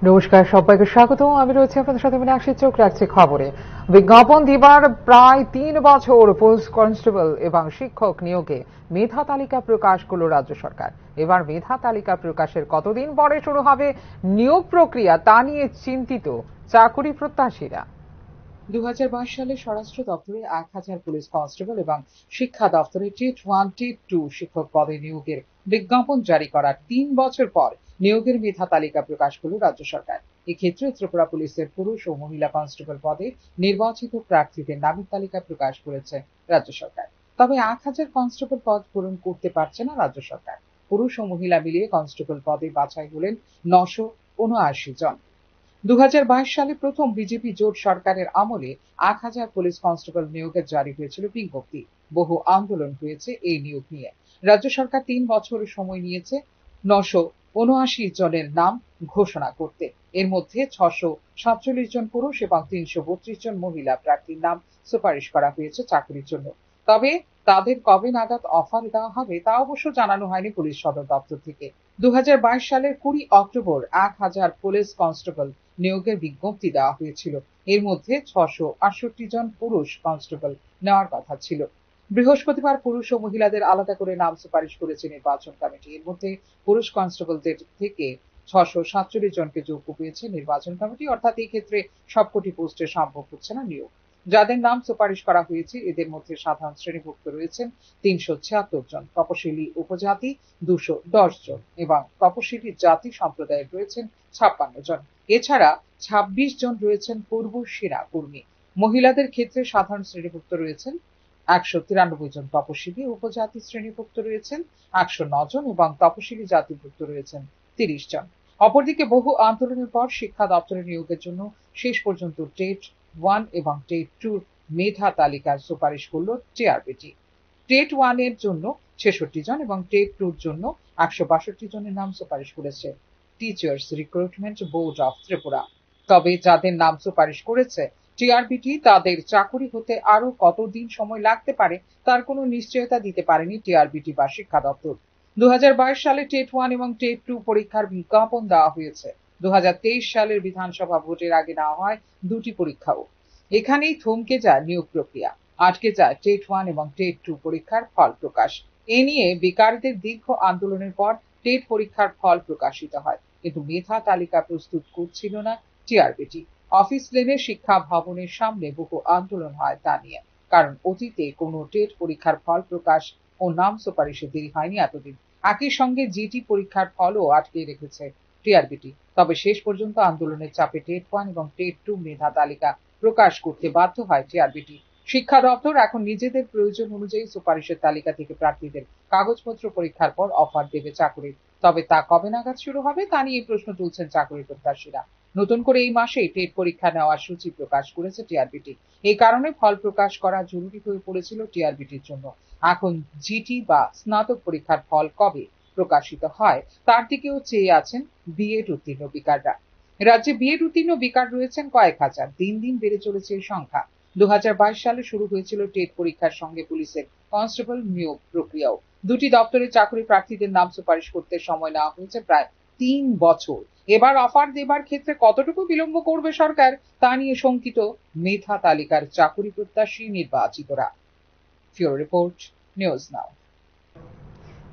নমস্কার, সবাইকে স্বাগত। আমি রয়েছি আপনাদের সাথে মীনাক্ষী। চোখ রাখছি খবরে। বিজ্ঞাপন দিবার প্রায় ৩ বছর পুলিশ কনস্টেবল এবং শিক্ষক নিয়োগে মেধা তালিকা প্রকাশ করল রাজ্য সরকার। এবার মেধা তালিকা প্রকাশের কতদিন পরে শুরু হবে নিয়োগ প্রক্রিয়া তা নিয়ে চিন্তিত চাকুরি প্রত্যাশীরা। 2022 সালে স্বরাষ্ট্র দপ্তরে 1000 পুলিশ কনস্টেবল এবং শিক্ষা দপ্তরে টেট 1 টেট 2 শিক্ষক পদে নিয়োগের বিজ্ঞাপন জারি করার 3 বছর পর নিয়োগের মেধা তালিকা প্রকাশ করল রাজ্য সরকার। এক্ষেত্রে ত্রিপুরা পুলিশের পুরুষ ও মহিলা কনস্টেবল পদে নির্বাচিত প্রার্থীদের নামের তালিকা প্রকাশ করেছে রাজ্য সরকার। তবে 1000 কনস্টেবল পদ পূরণ করতে পারছে না রাজ্য সরকার। পুরুষ ও মহিলা মিলিয়ে কনস্টেবল পদে বাছাই হলেন 979 জন। 2022 সালে প্রথম বিজেপি জোট সরকারের আমলে 1000 পুলিশ কনস্টেবল নিয়োগের জারি হয়েছিল বিজ্ঞপ্তি। বহু আন্দোলন হয়েছে এই নিয়োগ নিয়ে। রাজ্য সরকার 3 বছর সময় নিয়েছে 979 জনের নাম ঘোষণা করতে। এর মধ্যে 647 জন পুরুষ এবং 332 জন মহিলা প্রার্থীর নাম সুপারিশ করা হয়েছে চাকরির জন্য। তবে তাদের কবে নাগাদ অফার দেওয়া হবে তা অবশ্য জানানো হয়নি পুলিশ সদর দপ্তর থেকে। 2022 সালের 20 অক্টোবর 1000 পুলিশ কনস্টেবল নিয়োগের বিজ্ঞপ্তি দেওয়া হয়েছিল। এর মধ্যে 668 জন পুরুষ কনস্টেবল নেওয়ার কথা ছিল। বৃহস্পতিবার পুরুষ ও মহিলাদের আলাদা করে নাম সুপারিশ করেছে নির্বাচন কমিটি। এর মধ্যে পুরুষ কনস্টেবলদের থেকে 647 জনকে যোগ্য পেয়েছে নির্বাচন কমিটি। অর্থাৎ এই ক্ষেত্রে সবকটি পোস্টে সম্ভব হচ্ছে না নিয়োগ। যাদের নাম সুপারিশ করা হয়েছে এদের মধ্যে সাধারণ শ্রেণীভুক্ত রয়েছেন 376 জন, তপশিলি উপজাতি 210 জন এবং তপশিলি জাতি সম্প্রদায়ের রয়েছেন 56 জন। এছাড়া 26 জন রয়েছেন পূর্ব সেনা কর্মী। মহিলাদের ক্ষেত্রে সাধারণ শ্রেণীভুক্ত রয়েছেন 193 জন, তপশিলি উপজাতি শ্রেণীভুক্ত রয়েছেন 109 জন এবং তপশিলি জাতিভুক্ত রয়েছেন 30 জন। অপরদিকে বহু আন্দোলনের পর শিক্ষা দপ্তরে নিয়োগের জন্য শেষ পর্যন্ত টেট 1 এবং টেট 2 মেধা তালিকার সুপারিশ করল টিআরবিটি। টেট 1 এর জন্য 66 জন এবং টেট 2 এর জন্য 162 জনের নাম সুপারিশ করেছে teachers recruitment board of Tripura. তবে যাদের নাম সুপারিশ করেছে টিআরবিটি তাদের চাকুরি হতে আরো কতদিন সময় লাগতে পারে তার কোনো নিশ্চয়তা দিতে পারেনি টিআরবিটি বা শিক্ষা দপ্তর। 2022 সালে টেট 1 এবং টেট 2 পরীক্ষার বিজ্ঞাপন দেওয়া হয়েছে। 2023 সালের বিধানসভা ভোটের আগে নেওয়া হয় দুটি পরীক্ষাও। এখানেই থমকে যায় নিয়োগ প্রক্রিয়া, আটকে যায় টেট 1 এবং টেট 2 পরীক্ষার ফল প্রকাশ। এ নিয়ে বেকারদের দীর্ঘ আন্দোলনের পর টেট পরীক্ষার ফল প্রকাশিত হয়, কিন্তু মেধা তালিকা প্রস্তুত করছিল না টিআরবিটি। অফিস লেনে শিক্ষা ভবনের সামনে বহু আন্দোলন হয় তা নিয়ে, কারণ অতীতে কোনো টেট পরীক্ষার ফল প্রকাশ ও নাম সুপারিশে দেরি হয়নি এতদিন। একই সঙ্গে জিটি পরীক্ষার ফলও আটকে রেখেছে টিআরবিটি। তবে শেষ পর্যন্ত আন্দোলনের চাপে টেট 1 এবং টেট 2 মেধা তালিকা প্রকাশ করতে বাধ্য হয় টিআরবিটি। শিক্ষা দপ্তর এখন নিজেদের প্রয়োজন অনুযায়ী সুপারিশের তালিকা থেকে প্রার্থীদের কাগজপত্র পরীক্ষার পর অফার দেবে চাকরির। তবে তা কবে নাগাদ শুরু হবে তা নিয়ে প্রশ্ন তুলছেন চাকরি প্রত্যাশীরা। নতুন করে এই মাসেই টেট পরীক্ষা নেওয়ার সূচি প্রকাশ করেছে টিআরবিটি। এই কারণে ফল প্রকাশ করা জরুরি হয়ে পড়েছিল টিআরবিটির জন্য। এখন জিটি বা স্নাতক পরীক্ষার ফল কবে প্রকাশিত হয় তার দিকেও চেয়ে আছেন বিএড উত্তীর্ণ বেকাররা। রাজ্যে বিএড উত্তীর্ণ বেকার রয়েছেন কয়েক হাজার। দিন দিন বেড়ে চলেছে এই সংখ্যা। 2022 সালে শুরু হয়েছিল টেট পরীক্ষার সঙ্গে পুলিশের কনস্টেবল নিয়োগ প্রক্রিয়াও। দুটি দপ্তরে চাকরি প্রার্থীদের নাম সুপারিশ করতে সময় নেওয়া হয়েছে প্রায় 3 বছর। এবার অফার দেবার ক্ষেত্রে কতটুকু বিলম্ব করবে সরকার তা নিয়ে শঙ্কিত মেধা তালিকার চাকরি প্রত্যাশী নির্বাচিতরা। ফিউরো রিপোর্ট, নিউজ নাও।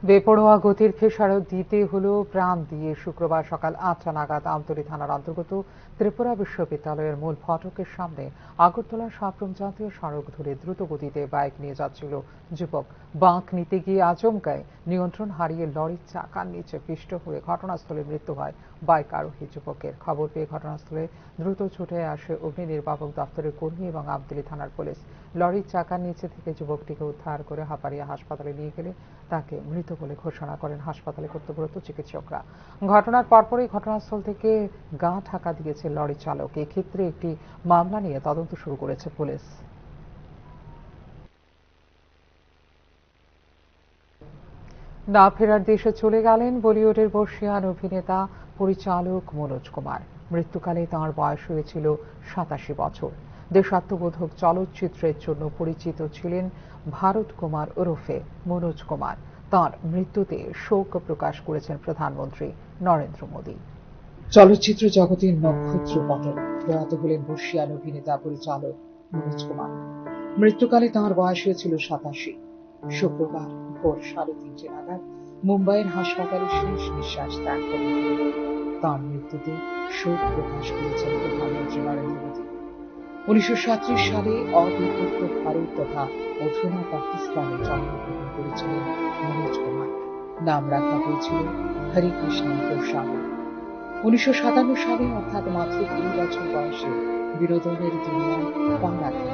বেপরোয়া গতির খেসারত দিতে হলো প্রাণ দিয়ে শুক্রবার সকাল 8টা নাগাদ আমতলী থানার অন্তর্গত ত্রিপুরা বিশ্ববিদ্যালয়ের মূল ফটকের সামনে আগরতলা সাপ্রম জাতীয় সড়ক ধরে দ্রুত গতিতে বাইক নিয়ে যাচ্ছিল যুবক। বাঁক নিতে গিয়ে আচমকায় নিয়ন্ত্রণ হারিয়ে লরির চাকার নিচে পিষ্ট হয়ে ঘটনাস্থলে মৃত্যু হয় বাইক আরোহী যুবকের। খবর পেয়ে ঘটনাস্থলে দ্রুত ছুটে আসে অগ্নি নির্বাপক দপ্তরের কর্মী এবং আমতলী থানার পুলিশ। লরির চাকার নিচে থেকে যুবকটিকে উদ্ধার করে হাপারিয়া হাসপাতালে নিয়ে গেলে তাকে মৃত বলে ঘোষণা করেন হাসপাতালে কর্তব্যরত চিকিৎসকরা। ঘটনার পরপরই ঘটনাস্থল থেকে গা ঢাকা দিয়েছে লরি চালক। এক্ষেত্রে একটি মামলা নিয়ে তদন্ত শুরু করেছে পুলিশ। না ফেরার দেশে চলে গেলেন বলিউডের বর্ষিয়ান অভিনেতা পরিচালক মনোজ কুমার। মৃত্যুকালে তাঁর বয়স হয়েছিল 87 বছর। দেশাত্মবোধক চলচ্চিত্রের জন্য পরিচিত ছিলেন ভারত কুমার ওরফে মনোজ কুমার। তাঁর মৃত্যুতে শোক প্রকাশ করেছেন প্রধানমন্ত্রী নরেন্দ্র মোদী। চলচ্চিত্র জগতের নক্ষত্র পতন। প্রয়াত হলেন বর্ষিয়ান অভিনেতা পরিচালক মনোজ কুমার। মৃত্যুকালে তাঁর বয়স হয়েছিল 87। শুক্রবার ভোর 3:30 নাগাদ মুম্বাইয়ের হাসপাতালে শেষ নিঃশ্বাস ত্যাগ করেন তিনি। তাঁর মৃত্যুতে শোক প্রকাশ করেছেন প্রধানমন্ত্রী নরেন্দ্র মোদী। 1937 সালে অবিভক্ত ভারত তথা অধুনা পাকিস্তানে জন্মগ্রহণ করেছিলেন মনোজ কুমার। নাম রাখা হয়েছিল হরিকৃষ্ণ প্রসাদ। 1957 সালে অর্থাৎ মাত্র 3 বছর বয়সে বিনোদনের দুনিয়ায় পা রাখেন।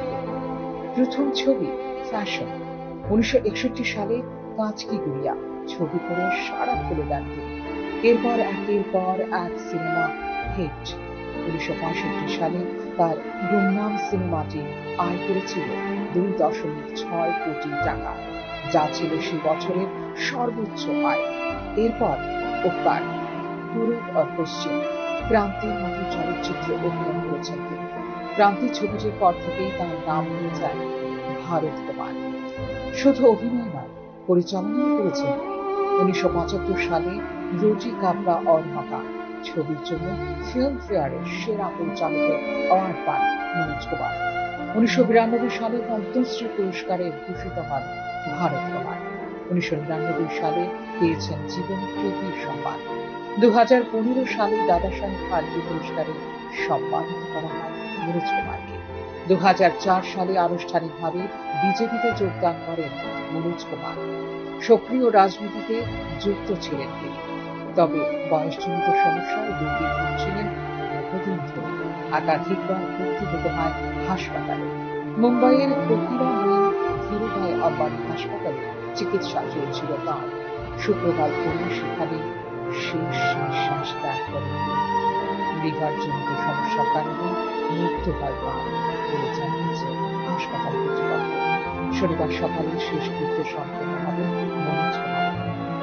প্রথম ছবি ফ্যাশন। 1961 সালে পাঁচ কি গুড়িয়া ছবি করে সারা ফেলে দেন তিনি। এরপর একের পর এক সিনেমা হিট। 1965 সালে তার গুমনাম সিনেমাটি আয় করেছিল 2.6 কোটি টাকা, যা ছিল সেই বছরের সর্বোচ্চ আয়। এরপর ওপার, পূরব আর পশ্চিম, ক্রান্তির মতো চলচ্চিত্রে অভিনয় করেছেন তিনি। ক্রান্তি ছবিটির পর থেকেই তার নাম হয়ে যায় ভারত কুমার। শুধু অভিনয় নয়, পরিচালনাও করেছেন তিনি। 1975 সালে রোজি কাপড়া और मकान ছবির জন্য ফিল্মফেয়ারের সেরা পরিচালকের অ্যাওয়ার্ড পান মনোজ কুমার। 1992 সালে পদ্মশ্রী পুরস্কারে ভূষিত হন ভারত কুমার। 1999 সালে পেয়েছেন জীবন কৃতির সম্মান। 2015 সালে দাদা সাহেব ফালকে পুরস্কারে সম্মানিত করা হয় মনোজ কুমারকে। 2004 সালে আনুষ্ঠানিকভাবে বিজেপিতে যোগদান করেন মনোজ কুমার। সক্রিয় রাজনীতিতে যুক্ত ছিলেন তিনি, তবে বয়সজনিত সমস্যায় রোগী ছিলেন বহুদিন ধরে। একাধিকবার ভর্তি হতে হয় হাসপাতালে। মুম্বাইয়ের কোকিলাময়ী ধীরুভাই আম্বানি হাসপাতালে চিকিৎসা চলছিল তাঁর। শুক্রবার ভোরে সেখানে শেষ নিঃশ্বাস ত্যাগ করেন। লিভারজনিত সমস্যার কারণে মৃত্যু হয় তাঁর বলে জানিয়েছে হাসপাতাল কর্তৃপক্ষ। শনিবার সকালে শেষকৃত্য সম্পন্ন হবে মনোজ কুমার।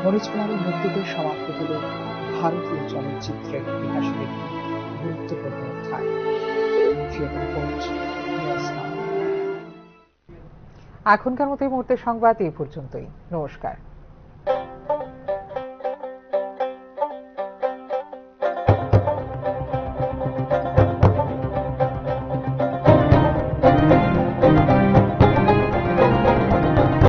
মনোজ কুমারের মৃত্যুতে সমাপ্ত হল ভারতীয় চলচ্চিত্রের ইতিহাসের একটি গুরুত্বপূর্ণ অধ্যায়। এখনকার মতো এই মুহূর্তের সংবাদ এই পর্যন্তই। নমস্কার।